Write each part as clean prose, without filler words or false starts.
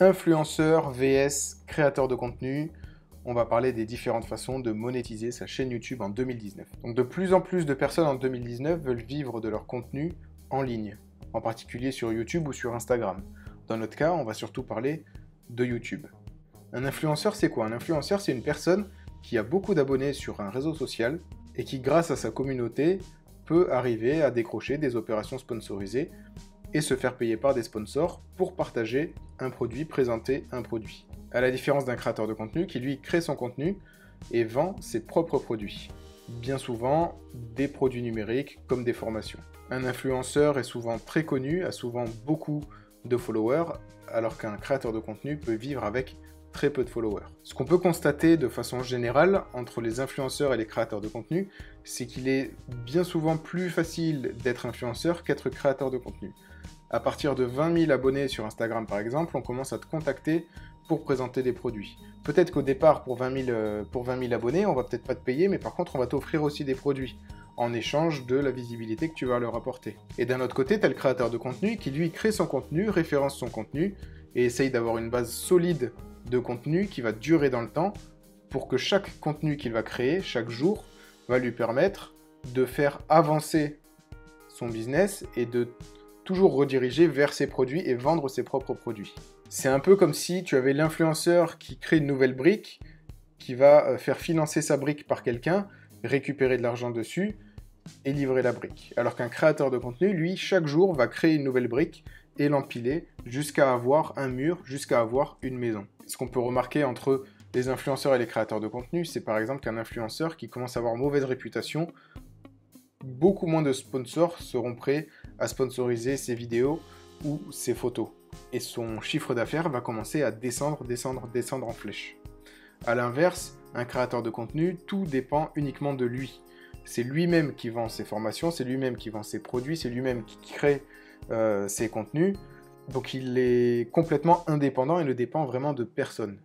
Influenceur vs créateur de contenu, on va parler des différentes façons de monétiser sa chaîne YouTube en 2019. Donc de plus en plus de personnes en 2019 veulent vivre de leur contenu en ligne, en particulier sur YouTube ou sur Instagram. Dans notre cas, on va surtout parler de YouTube. Un influenceur, c'est quoi? Un influenceur, c'est une personne qui a beaucoup d'abonnés sur un réseau social et qui, grâce à sa communauté, peut arriver à décrocher des opérations sponsorisées et se faire payer par des sponsors pour partager un produit, présenter un produit. À la différence d'un créateur de contenu qui lui crée son contenu et vend ses propres produits. Bien souvent des produits numériques comme des formations. Un influenceur est souvent très connu, a souvent beaucoup de followers, alors qu'un créateur de contenu peut vivre avec très peu de followers. Ce qu'on peut constater de façon générale entre les influenceurs et les créateurs de contenu, c'est qu'il est bien souvent plus facile d'être influenceur qu'être créateur de contenu. À partir de 20 000 abonnés sur Instagram par exemple, on commence à te contacter pour présenter des produits. Peut-être qu'au départ, pour 20 000 abonnés, on va peut-être pas te payer, mais par contre on va t'offrir aussi des produits, en échange de la visibilité que tu vas leur apporter. Et d'un autre côté, tu as le créateur de contenu qui lui crée son contenu, référence son contenu, et essaye d'avoir une base solide de contenu qui va durer dans le temps, pour que chaque contenu qu'il va créer, chaque jour, va lui permettre de faire avancer son business et de toujours rediriger vers ses produits et vendre ses propres produits. C'est un peu comme si tu avais l'influenceur qui crée une nouvelle brique, qui va faire financer sa brique par quelqu'un, récupérer de l'argent dessus et livrer la brique. Alors qu'un créateur de contenu, lui, chaque jour, va créer une nouvelle brique et l'empiler jusqu'à avoir un mur, jusqu'à avoir une maison. Ce qu'on peut remarquer entre les influenceurs et les créateurs de contenu, c'est par exemple qu'un influenceur qui commence à avoir mauvaise réputation, beaucoup moins de sponsors seront prêts à sponsoriser ses vidéos ou ses photos. Et son chiffre d'affaires va commencer à descendre en flèche. A l'inverse, un créateur de contenu, tout dépend uniquement de lui. C'est lui-même qui vend ses formations, c'est lui-même qui vend ses produits, c'est lui-même qui crée ses contenus. Donc il est complètement indépendant et ne dépend vraiment de personne,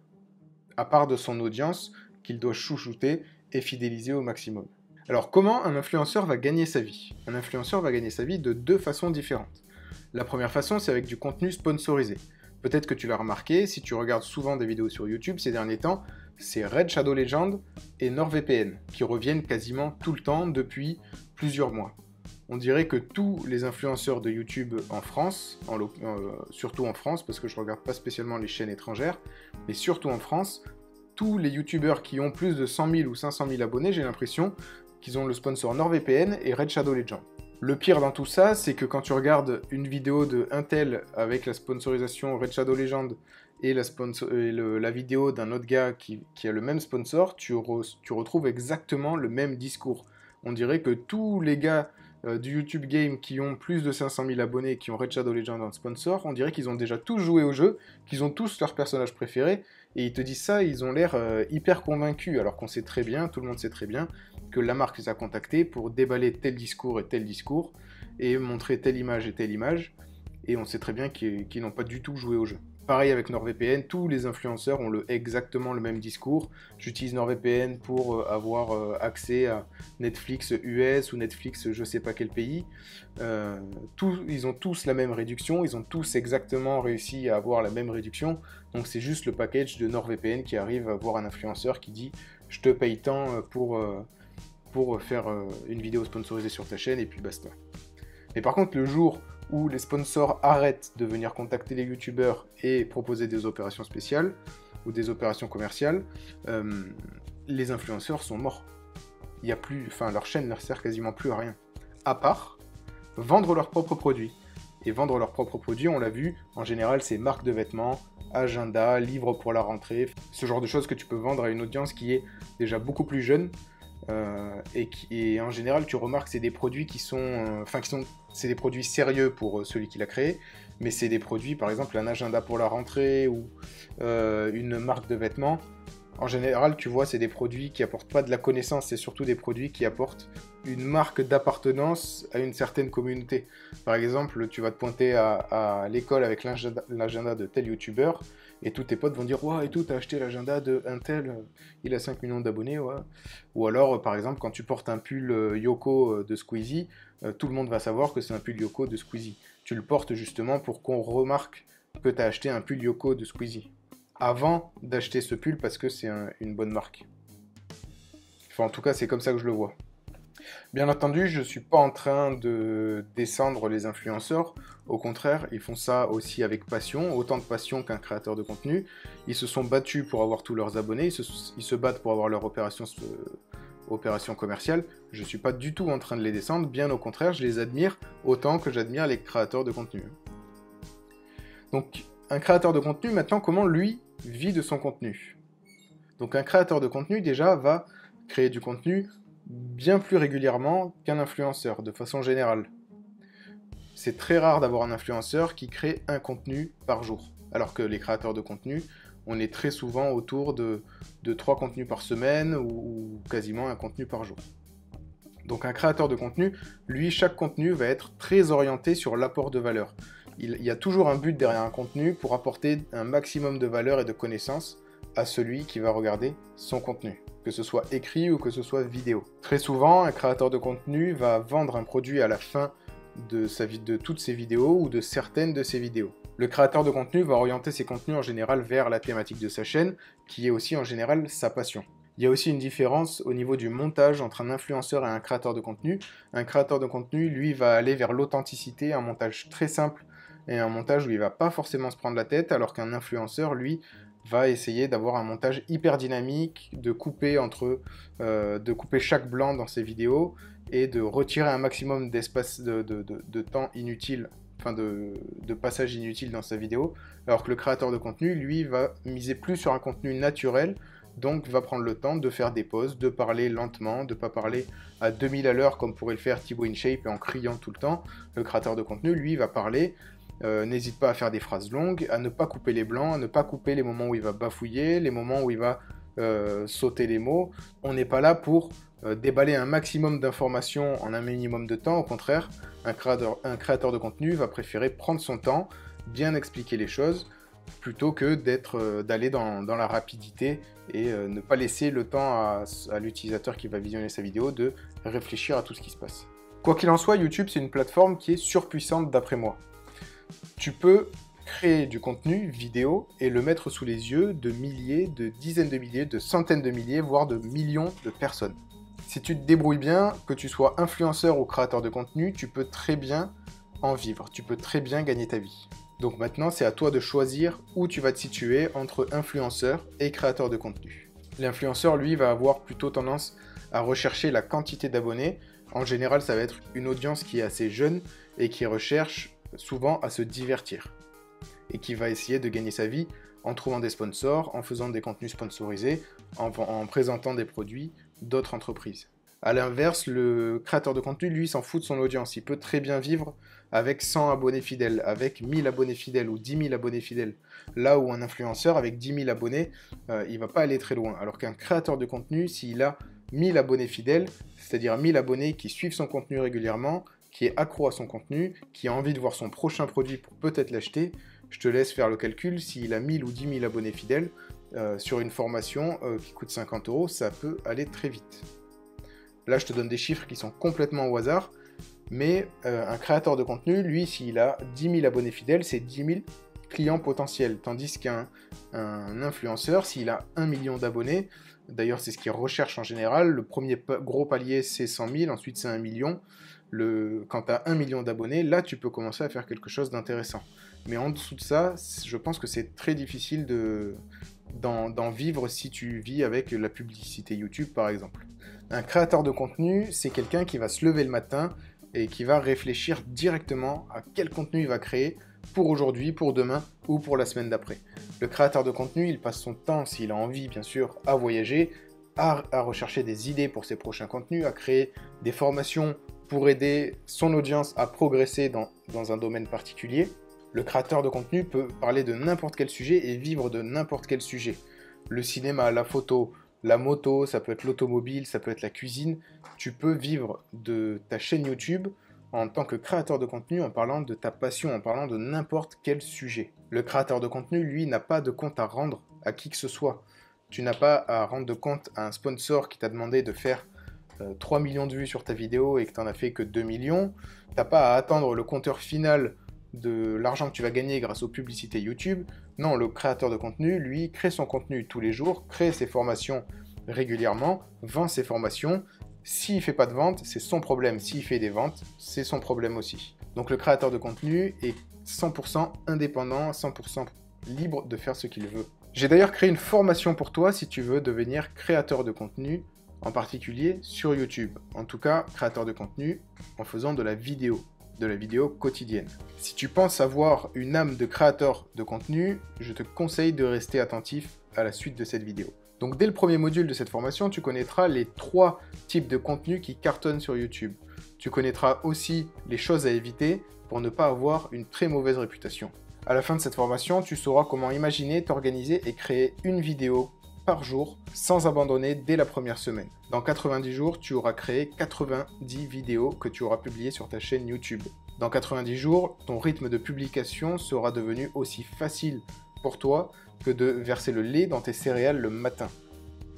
à part de son audience qu'il doit chouchouter et fidéliser au maximum. Alors comment un influenceur va gagner sa vie? Un influenceur va gagner sa vie de deux façons différentes. La première façon, c'est avec du contenu sponsorisé. Peut-être que tu l'as remarqué, si tu regardes souvent des vidéos sur YouTube ces derniers temps, c'est Raid Shadow Legend et NordVPN qui reviennent quasiment tout le temps depuis plusieurs mois. On dirait que tous les influenceurs de YouTube en France, surtout en France, parce que je ne regarde pas spécialement les chaînes étrangères, mais surtout en France, tous les YouTubeurs qui ont plus de 100 000 ou 500 000 abonnés, j'ai l'impression qu'ils ont le sponsor NordVPN et Raid Shadow Legend. Le pire dans tout ça, c'est que quand tu regardes une vidéo de Intel avec la sponsorisation Raid Shadow Legend et la vidéo d'un autre gars qui a le même sponsor, tu retrouves exactement le même discours. On dirait que tous les gars du YouTube Game qui ont plus de 500 000 abonnés et qui ont Raid Shadow Legend en sponsor, on dirait qu'ils ont déjà tous joué au jeu, qu'ils ont tous leur personnage préféré, et ils te disent ça, ils ont l'air hyper convaincus, alors qu'on sait très bien, tout le monde sait très bien, que la marque les a contactés pour déballer tel discours, et montrer telle image et telle image, et on sait très bien qu'ils n'ont pas du tout joué au jeu. Pareil avec NordVPN, tous les influenceurs ont exactement le même discours. J'utilise NordVPN pour avoir accès à Netflix US ou Netflix je sais pas quel pays. Ils ont tous la même réduction, ils ont tous exactement réussi à avoir la même réduction. Donc c'est juste le package de NordVPN qui arrive à voir un influenceur qui dit « je te paye tant pour faire une vidéo sponsorisée sur ta chaîne et puis basta ». Mais par contre, le jour où les sponsors arrêtent de venir contacter les youtubeurs et proposer des opérations spéciales ou des opérations commerciales, les influenceurs sont morts. Il y a plus, leur chaîne ne leur sert quasiment plus à rien. À part vendre leurs propres produits. Et vendre leurs propres produits, on l'a vu, en général, c'est marques de vêtements, agenda, livres pour la rentrée, ce genre de choses que tu peux vendre à une audience qui est déjà beaucoup plus jeune. Et en général, tu remarques que c'est des produits c'est des produits sérieux pour celui qui l'a créé, mais c'est des produits, par exemple, un agenda pour la rentrée ou une marque de vêtements. En général, tu vois, c'est des produits qui apportent pas de la connaissance, c'est surtout des produits qui apportent une marque d'appartenance à une certaine communauté. Par exemple, tu vas te pointer à l'école avec l'agenda de tel youtubeur, et tous tes potes vont dire « Ouais, et tout, t'as acheté l'agenda de un tel, il a 5 millions d'abonnés, ouais. » Ou alors, par exemple, quand tu portes un pull Yoko de Squeezie, tout le monde va savoir que c'est un pull Yoko de Squeezie. Tu le portes justement pour qu'on remarque que tu as acheté un pull Yoko de Squeezie. Avant d'acheter ce pull parce que c'est une bonne marque. Enfin, en tout cas, c'est comme ça que je le vois. Bien entendu, je ne suis pas en train de descendre les influenceurs. Au contraire, ils font ça aussi avec passion, autant de passion qu'un créateur de contenu. Ils se sont battus pour avoir tous leurs abonnés, ils se battent pour avoir leur opération commerciale. Je ne suis pas du tout en train de les descendre, bien au contraire, je les admire autant que j'admire les créateurs de contenu. Donc, un créateur de contenu, maintenant, comment lui vit de son contenu? Donc, un créateur de contenu, déjà, va créer du contenu bien plus régulièrement qu'un influenceur, de façon générale. C'est très rare d'avoir un influenceur qui crée un contenu par jour, alors que les créateurs de contenu, on est très souvent autour de 3 contenus par semaine ou quasiment un contenu par jour. Donc un créateur de contenu, lui, chaque contenu va être très orienté sur l'apport de valeur. Il y a toujours un but derrière un contenu pour apporter un maximum de valeur et de connaissances à celui qui va regarder son contenu, que ce soit écrit ou que ce soit vidéo. Très souvent, un créateur de contenu va vendre un produit à la fin de toutes ses vidéos ou de certaines de ses vidéos. Le créateur de contenu va orienter ses contenus en général vers la thématique de sa chaîne, qui est aussi en général sa passion. Il y a aussi une différence au niveau du montage entre un influenceur et un créateur de contenu. Un créateur de contenu, lui, va aller vers l'authenticité, un montage très simple et un montage où il ne va pas forcément se prendre la tête, alors qu'un influenceur, lui, va essayer d'avoir un montage hyper dynamique, de couper chaque blanc dans ses vidéos et de retirer un maximum d'espace de temps inutile, enfin de passage inutile dans sa vidéo, alors que le créateur de contenu, lui, va miser plus sur un contenu naturel, donc va prendre le temps de faire des pauses, de parler lentement, de ne pas parler à 2000 à l'heure comme pourrait le faire Thibaut InShape et en criant tout le temps. Le créateur de contenu, lui, va parler. N'hésite pas à faire des phrases longues, à ne pas couper les blancs, à ne pas couper les moments où il va bafouiller, les moments où il va sauter les mots. On n'est pas là pour déballer un maximum d'informations en un minimum de temps. Au contraire, un créateur de contenu va préférer prendre son temps, bien expliquer les choses, plutôt que d'aller dans la rapidité et ne pas laisser le temps à l'utilisateur qui va visionner sa vidéo de réfléchir à tout ce qui se passe. Quoi qu'il en soit, YouTube, c'est une plateforme qui est surpuissante d'après moi. Tu peux créer du contenu vidéo et le mettre sous les yeux de milliers, de dizaines de milliers, de centaines de milliers, voire de millions de personnes. Si tu te débrouilles bien, que tu sois influenceur ou créateur de contenu, tu peux très bien en vivre, tu peux très bien gagner ta vie. Donc maintenant, c'est à toi de choisir où tu vas te situer entre influenceur et créateur de contenu. L'influenceur, lui, va avoir plutôt tendance à rechercher la quantité d'abonnés. En général, ça va être une audience qui est assez jeune et qui recherche souvent à se divertir et qui va essayer de gagner sa vie en trouvant des sponsors, en faisant des contenus sponsorisés, en présentant des produits d'autres entreprises. A l'inverse, le créateur de contenu, lui, s'en fout de son audience. Il peut très bien vivre avec 100 abonnés fidèles, avec 1000 abonnés fidèles ou 10 000 abonnés fidèles. Là où un influenceur, avec 10 000 abonnés, il va pas aller très loin. Alors qu'un créateur de contenu, s'il a 1000 abonnés fidèles, c'est-à-dire 1000 abonnés qui suivent son contenu régulièrement, qui est accro à son contenu, qui a envie de voir son prochain produit pour peut-être l'acheter, je te laisse faire le calcul, s'il a 1000 ou 10 000 abonnés fidèles, sur une formation qui coûte 50 €, ça peut aller très vite. Là, je te donne des chiffres qui sont complètement au hasard, mais un créateur de contenu, lui, s'il a 10 000 abonnés fidèles, c'est 10 000 clients potentiels, tandis qu'un influenceur, s'il a 1 million d'abonnés, d'ailleurs c'est ce qu'il recherche en général, le premier gros palier c'est 100 000, ensuite c'est 1 million, quand tu as 1 million d'abonnés, là tu peux commencer à faire quelque chose d'intéressant. Mais en dessous de ça, je pense que c'est très difficile d'en vivre si tu vis avec la publicité YouTube par exemple. Un créateur de contenu, c'est quelqu'un qui va se lever le matin et qui va réfléchir directement à quel contenu il va créer pour aujourd'hui, pour demain ou pour la semaine d'après. Le créateur de contenu, il passe son temps, s'il a envie bien sûr, à voyager, à rechercher des idées pour ses prochains contenus, à créer des formations pour aider son audience à progresser dans un domaine particulier. Le créateur de contenu peut parler de n'importe quel sujet et vivre de n'importe quel sujet. Le cinéma, la photo, la moto, ça peut être l'automobile, ça peut être la cuisine. Tu peux vivre de ta chaîne YouTube en tant que créateur de contenu en parlant de ta passion, en parlant de n'importe quel sujet. Le créateur de contenu, lui, n'a pas de compte à rendre à qui que ce soit. Tu n'as pas à rendre de compte à un sponsor qui t'a demandé de faire 3 millions de vues sur ta vidéo et que tu n'en as fait que 2 millions. Tu n'as pas à attendre le compteur final de l'argent que tu vas gagner grâce aux publicités YouTube. Non, le créateur de contenu, lui, crée son contenu tous les jours, crée ses formations régulièrement, vend ses formations. S'il ne fait pas de vente, c'est son problème. S'il fait des ventes, c'est son problème aussi. Donc le créateur de contenu est 100% indépendant, 100% libre de faire ce qu'il veut. J'ai d'ailleurs créé une formation pour toi si tu veux devenir créateur de contenu, en particulier sur YouTube. En tout cas, créateur de contenu en faisant de la vidéo quotidienne. Si tu penses avoir une âme de créateur de contenu, je te conseille de rester attentif à la suite de cette vidéo. Donc dès le premier module de cette formation, tu connaîtras les 3 types de contenus qui cartonnent sur YouTube. Tu connaîtras aussi les choses à éviter pour ne pas avoir une très mauvaise réputation. À la fin de cette formation, tu sauras comment imaginer, t'organiser et créer une vidéo par jour sans abandonner dès la première semaine. Dans 90 jours, tu auras créé 90 vidéos que tu auras publiées sur ta chaîne YouTube. Dans 90 jours, ton rythme de publication sera devenu aussi facile pour toi que de verser le lait dans tes céréales le matin.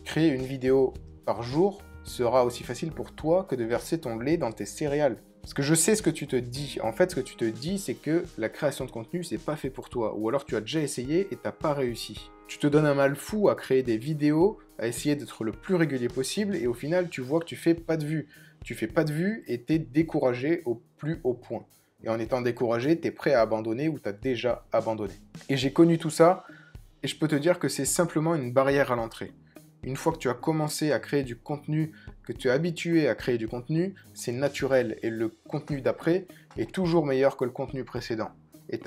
Créer une vidéo par jour sera aussi facile pour toi que de verser ton lait dans tes céréales. Parce que je sais ce que tu te dis. En fait, ce que tu te dis, c'est que la création de contenu, c'est pas fait pour toi. Ou alors tu as déjà essayé et t'as pas réussi. Tu te donnes un mal fou à créer des vidéos, à essayer d'être le plus régulier possible, et au final, tu vois que tu fais pas de vues. Tu fais pas de vues et t'es découragé au plus haut point. Et en étant découragé, t'es prêt à abandonner ou t'as déjà abandonné. Et j'ai connu tout ça, et je peux te dire que c'est simplement une barrière à l'entrée. Une fois que tu as commencé à créer du contenu, que tu es habitué à créer du contenu, c'est naturel et le contenu d'après est toujours meilleur que le contenu précédent. Et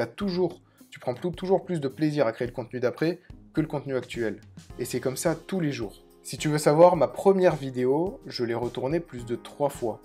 tu prends toujours plus de plaisir à créer le contenu d'après que le contenu actuel. Et c'est comme ça tous les jours. Si tu veux savoir, ma première vidéo, je l'ai retournée plus de 3 fois.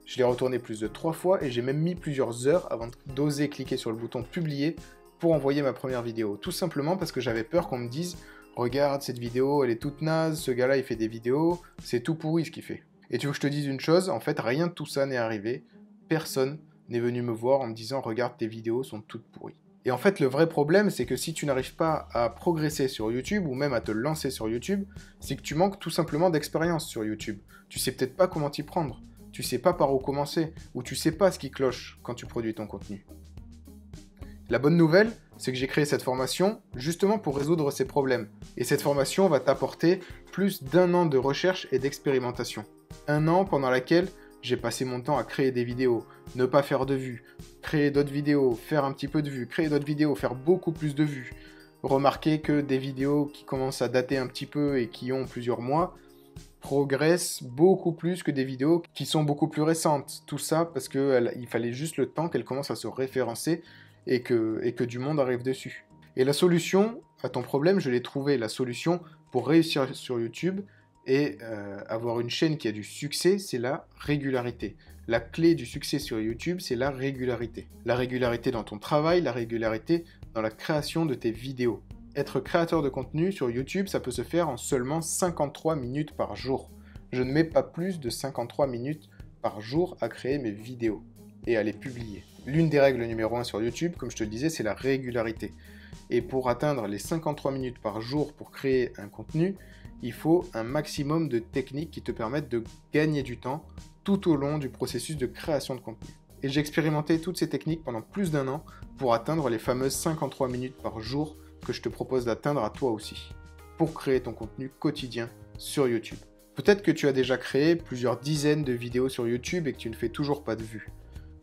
Je l'ai retournée plus de 3 fois et j'ai même mis plusieurs heures avant d'oser cliquer sur le bouton publier pour envoyer ma première vidéo. Tout simplement parce que j'avais peur qu'on me dise « Regarde, cette vidéo, elle est toute naze, ce gars-là, il fait des vidéos, c'est tout pourri ce qu'il fait. » Et tu veux que je te dise une chose? En fait, rien de tout ça n'est arrivé. Personne n'est venu me voir en me disant « Regarde, tes vidéos sont toutes pourries. » Et en fait, le vrai problème, c'est que si tu n'arrives pas à progresser sur YouTube, ou même à te lancer sur YouTube, c'est que tu manques tout simplement d'expérience sur YouTube. Tu sais peut-être pas comment t'y prendre, tu sais pas par où commencer, ou tu sais pas ce qui cloche quand tu produis ton contenu. La bonne nouvelle, c'est que j'ai créé cette formation justement pour résoudre ces problèmes. Et cette formation va t'apporter plus d'1 an de recherche et d'expérimentation. 1 an pendant lequel j'ai passé mon temps à créer des vidéos, ne pas faire de vues, créer d'autres vidéos, faire un petit peu de vues, créer d'autres vidéos, faire beaucoup plus de vues. Remarquez que des vidéos qui commencent à dater un petit peu et qui ont plusieurs mois progressent beaucoup plus que des vidéos qui sont beaucoup plus récentes. Tout ça parce qu'il fallait juste le temps qu'elles commencent à se référencer et que du monde arrive dessus. Et la solution à ton problème, je l'ai trouvé. La solution pour réussir sur YouTube et avoir une chaîne qui a du succès, c'est la régularité. La clé du succès sur YouTube, c'est la régularité. La régularité dans ton travail, la régularité dans la création de tes vidéos. Être créateur de contenu sur YouTube, ça peut se faire en seulement 53 minutes par jour. Je ne mets pas plus de 53 minutes par jour à créer mes vidéos et à les publier. L'une des règles numéro 1 sur YouTube, comme je te le disais, c'est la régularité. Et pour atteindre les 53 minutes par jour pour créer un contenu, il faut un maximum de techniques qui te permettent de gagner du temps tout au long du processus de création de contenu. Et j'ai expérimenté toutes ces techniques pendant plus d'1 an pour atteindre les fameuses 53 minutes par jour que je te propose d'atteindre à toi aussi, pour créer ton contenu quotidien sur YouTube. Peut-être que tu as déjà créé plusieurs dizaines de vidéos sur YouTube et que tu ne fais toujours pas de vues.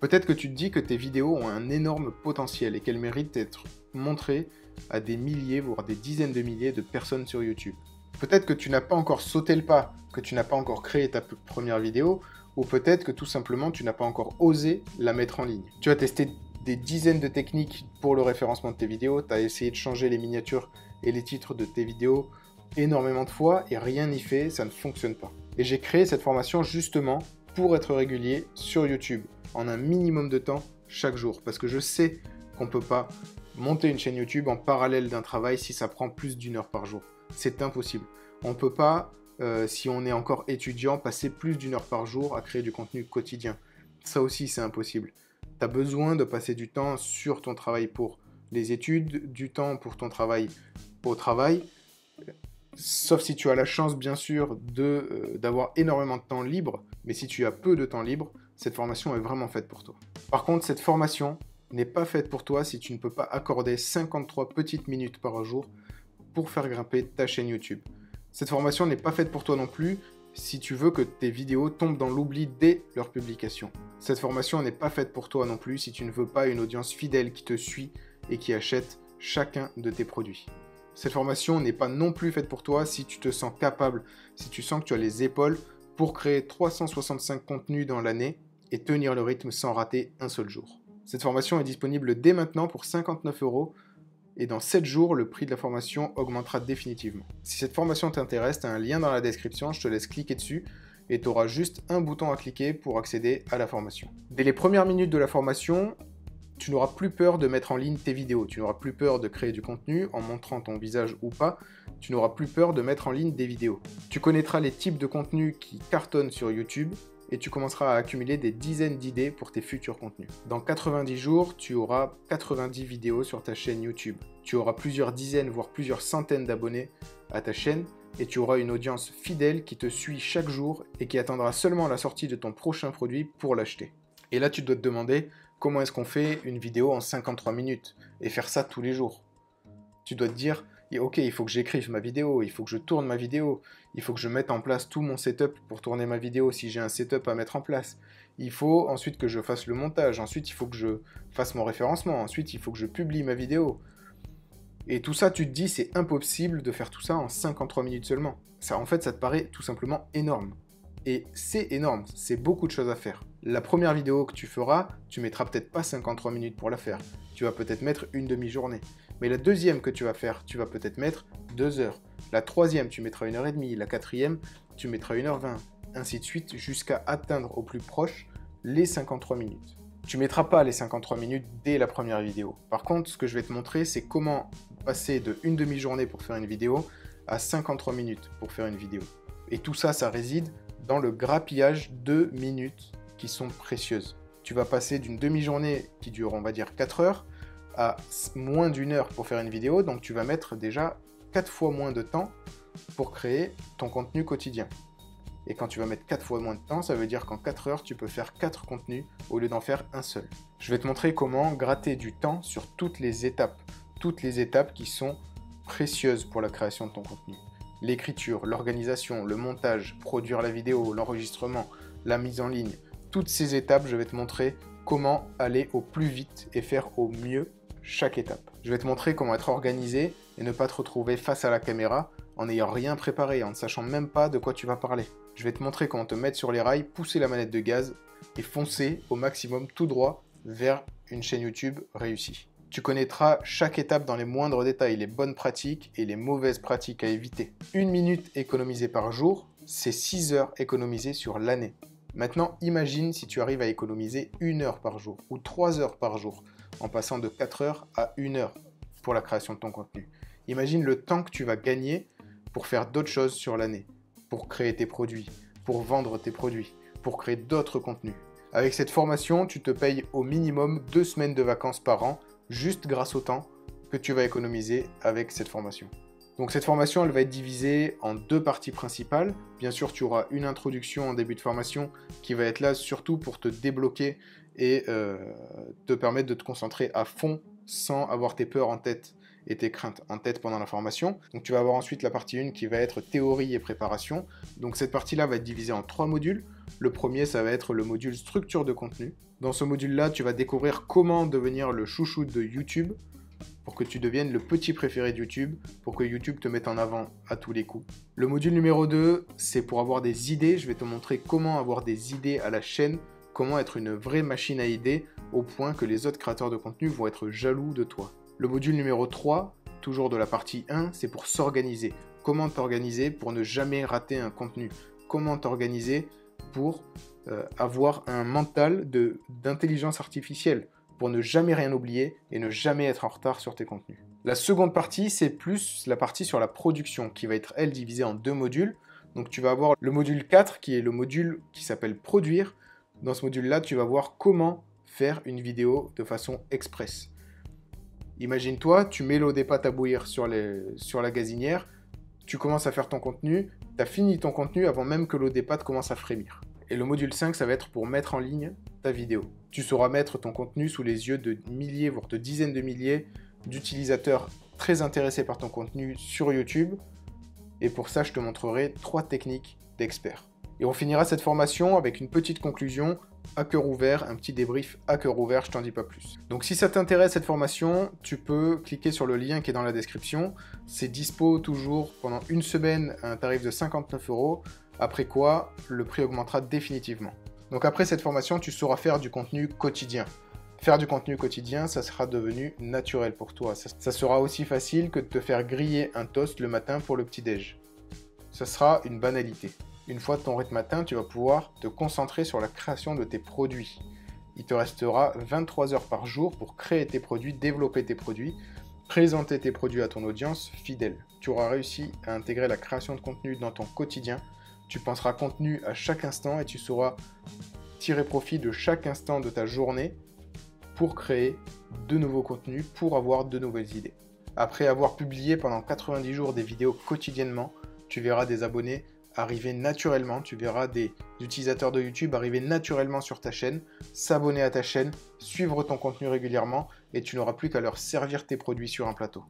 Peut-être que tu te dis que tes vidéos ont un énorme potentiel et qu'elles méritent d'être montrées à des milliers, voire des dizaines de milliers de personnes sur YouTube. Peut-être que tu n'as pas encore sauté le pas, que tu n'as pas encore créé ta première vidéo, ou peut-être que tout simplement tu n'as pas encore osé la mettre en ligne. Tu as testé des dizaines de techniques pour le référencement de tes vidéos, tu as essayé de changer les miniatures et les titres de tes vidéos énormément de fois et rien n'y fait, ça ne fonctionne pas. Et j'ai créé cette formation justement pour être régulier sur YouTube, en un minimum de temps chaque jour, parce que je sais qu'on ne peut pas monter une chaîne YouTube en parallèle d'un travail si ça prend plus d'1 heure par jour. C'est impossible. On ne peut pas, si on est encore étudiant, passer plus d'1 heure par jour à créer du contenu quotidien. Ça aussi, c'est impossible. Tu as besoin de passer du temps sur ton travail pour les études, du temps pour ton travail au travail, sauf si tu as la chance, bien sûr, d'avoir énormément de temps libre, mais si tu as peu de temps libre, cette formation est vraiment faite pour toi. Par contre, cette formation, n'est pas faite pour toi si tu ne peux pas accorder 53 petites minutes par jour pour faire grimper ta chaîne YouTube. Cette formation n'est pas faite pour toi non plus si tu veux que tes vidéos tombent dans l'oubli dès leur publication. Cette formation n'est pas faite pour toi non plus si tu ne veux pas une audience fidèle qui te suit et qui achète chacun de tes produits. Cette formation n'est pas non plus faite pour toi si tu te sens capable, si tu sens que tu as les épaules pour créer 365 contenus dans l'année et tenir le rythme sans rater un seul jour. Cette formation est disponible dès maintenant pour 59 € et dans 7 jours, le prix de la formation augmentera définitivement. Si cette formation t'intéresse, tu as un lien dans la description, je te laisse cliquer dessus et tu auras juste un bouton à cliquer pour accéder à la formation. Dès les premières minutes de la formation, tu n'auras plus peur de mettre en ligne tes vidéos, tu n'auras plus peur de créer du contenu en montrant ton visage ou pas, tu n'auras plus peur de mettre en ligne des vidéos. Tu connaîtras les types de contenus qui cartonnent sur YouTube et tu commenceras à accumuler des dizaines d'idées pour tes futurs contenus. Dans 90 jours, tu auras 90 vidéos sur ta chaîne YouTube. Tu auras plusieurs dizaines, voire plusieurs centaines d'abonnés à ta chaîne et tu auras une audience fidèle qui te suit chaque jour et qui attendra seulement la sortie de ton prochain produit pour l'acheter. Et là, tu dois te demander comment est-ce qu'on fait une vidéo en 53 minutes et faire ça tous les jours. Tu dois te dire, ok, il faut que j'écrive ma vidéo, il faut que je tourne ma vidéo, il faut que je mette en place tout mon setup pour tourner ma vidéo si j'ai un setup à mettre en place. Il faut ensuite que je fasse le montage, ensuite il faut que je fasse mon référencement, ensuite il faut que je publie ma vidéo. Et tout ça, tu te dis, c'est impossible de faire tout ça en 53 minutes seulement. Ça, en fait, ça te paraît tout simplement énorme. Et c'est énorme, c'est beaucoup de choses à faire. La première vidéo que tu feras, tu mettras peut-être pas 53 minutes pour la faire. Tu vas peut-être mettre une demi-journée. Mais la deuxième que tu vas faire, tu vas peut-être mettre 2 heures. La troisième, tu mettras 1h30. La quatrième, tu mettras 1h20. Ainsi de suite, jusqu'à atteindre au plus proche les 53 minutes. Tu ne mettras pas les 53 minutes dès la première vidéo. Par contre, ce que je vais te montrer, c'est comment passer de une demi-journée pour faire une vidéo à 53 minutes pour faire une vidéo. Et tout ça, ça réside dans le grappillage de minutes qui sont précieuses. Tu vas passer d'une demi-journée qui dure, on va dire, 4 heures, à moins d'une heure pour faire une vidéo, donc tu vas mettre déjà 4 fois moins de temps pour créer ton contenu quotidien. Et quand tu vas mettre 4 fois moins de temps, ça veut dire qu'en 4 heures, tu peux faire 4 contenus au lieu d'en faire un seul. Je vais te montrer comment gratter du temps sur toutes les étapes qui sont précieuses pour la création de ton contenu. L'écriture, l'organisation, le montage, produire la vidéo, l'enregistrement, la mise en ligne. Toutes ces étapes, je vais te montrer comment aller au plus vite et faire au mieux chaque étape. Je vais te montrer comment être organisé et ne pas te retrouver face à la caméra en n'ayant rien préparé, en ne sachant même pas de quoi tu vas parler. Je vais te montrer comment te mettre sur les rails, pousser la manette de gaz et foncer au maximum tout droit vers une chaîne YouTube réussie. Tu connaîtras chaque étape dans les moindres détails, les bonnes pratiques et les mauvaises pratiques à éviter. 1 minute économisée par jour, c'est 6 heures économisées sur l'année. Maintenant, imagine si tu arrives à économiser 1 heure par jour ou 3 heures par jour en passant de 4 heures à 1 heure pour la création de ton contenu. Imagine le temps que tu vas gagner pour faire d'autres choses sur l'année, pour créer tes produits, pour vendre tes produits, pour créer d'autres contenus. Avec cette formation, tu te payes au minimum 2 semaines de vacances par an, juste grâce au temps que tu vas économiser avec cette formation. Donc cette formation, elle va être divisée en 2 parties principales. Bien sûr, tu auras une introduction en début de formation qui va être là surtout pour te débloquer et te permettre de te concentrer à fond sans avoir tes peurs en tête et tes craintes en tête pendant la formation. Donc tu vas avoir ensuite la partie 1 qui va être théorie et préparation. Donc cette partie-là va être divisée en 3 modules. Le premier, ça va être le module structure de contenu. Dans ce module-là, tu vas découvrir comment devenir le chouchou de YouTube pour que tu deviennes le petit préféré de YouTube, pour que YouTube te mette en avant à tous les coups. Le module numéro 2, c'est pour avoir des idées. Je vais te montrer comment avoir des idées à la chaîne, comment être une vraie machine à idées au point que les autres créateurs de contenu vont être jaloux de toi. Le module numéro 3, toujours de la partie 1, c'est pour s'organiser. Comment t'organiser pour ne jamais rater un contenu? Comment t'organiser pour avoir un mental d'intelligence artificielle, pour ne jamais rien oublier et ne jamais être en retard sur tes contenus. La seconde partie, c'est plus la partie sur la production, qui va être, elle, divisée en 2 modules. Donc tu vas avoir le module 4, qui est le module qui s'appelle produire. Dans ce module-là, tu vas voir comment faire une vidéo de façon express. Imagine-toi, tu mets l'eau des pâtes à bouillir sur la gazinière, tu commences à faire ton contenu, tu as fini ton contenu avant même que l'eau des pâtes commence à frémir. Et le module 5, ça va être pour mettre en ligne ta vidéo. Tu sauras mettre ton contenu sous les yeux de milliers, voire de dizaines de milliers d'utilisateurs très intéressés par ton contenu sur YouTube. Et pour ça, je te montrerai 3 techniques d'experts. Et on finira cette formation avec une petite conclusion à cœur ouvert, un petit débrief à cœur ouvert, je t'en dis pas plus. Donc si ça t'intéresse cette formation, tu peux cliquer sur le lien qui est dans la description. C'est dispo toujours pendant une semaine à un tarif de 59 €, après quoi le prix augmentera définitivement. Donc après cette formation, tu sauras faire du contenu quotidien. Faire du contenu quotidien, ça sera devenu naturel pour toi. Ça sera aussi facile que de te faire griller un toast le matin pour le petit-déj. Ça sera une banalité. Une fois ton rythme atteint, tu vas pouvoir te concentrer sur la création de tes produits. Il te restera 23 heures par jour pour créer tes produits, développer tes produits, présenter tes produits à ton audience fidèle. Tu auras réussi à intégrer la création de contenu dans ton quotidien. Tu penseras contenu à chaque instant et tu sauras tirer profit de chaque instant de ta journée pour créer de nouveaux contenus, pour avoir de nouvelles idées. Après avoir publié pendant 90 jours des vidéos quotidiennement, tu verras des abonnés arriver naturellement, tu verras des utilisateurs de YouTube arriver naturellement sur ta chaîne, s'abonner à ta chaîne, suivre ton contenu régulièrement et tu n'auras plus qu'à leur servir tes produits sur un plateau.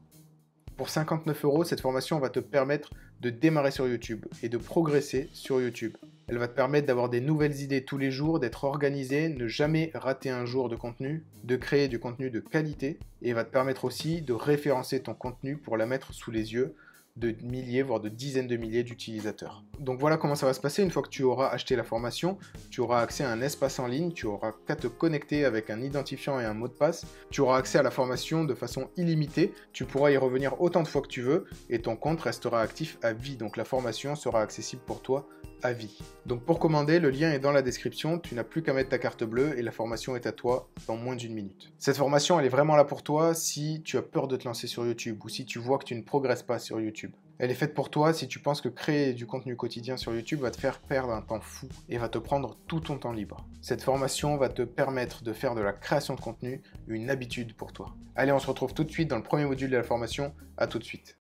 Pour 59 €, cette formation va te permettre de démarrer sur YouTube et de progresser sur YouTube. Elle va te permettre d'avoir des nouvelles idées tous les jours, d'être organisé, ne jamais rater un jour de contenu, de créer du contenu de qualité et va te permettre aussi de référencer ton contenu pour la mettre sous les yeux de milliers, voire de dizaines de milliers d'utilisateurs. Donc voilà comment ça va se passer. Une fois que tu auras acheté la formation, tu auras accès à un espace en ligne, tu auras qu'à te connecter avec un identifiant et un mot de passe, tu auras accès à la formation de façon illimitée, tu pourras y revenir autant de fois que tu veux et ton compte restera actif à vie, donc la formation sera accessible pour toi à vie. Donc pour commander, le lien est dans la description, tu n'as plus qu'à mettre ta carte bleue et la formation est à toi dans moins d'1 minute. Cette formation, elle est vraiment là pour toi si tu as peur de te lancer sur YouTube ou si tu vois que tu ne progresses pas sur YouTube. Elle est faite pour toi si tu penses que créer du contenu quotidien sur YouTube va te faire perdre un temps fou et va te prendre tout ton temps libre. Cette formation va te permettre de faire de la création de contenu une habitude pour toi. Allez, on se retrouve tout de suite dans le premier module de la formation. À tout de suite.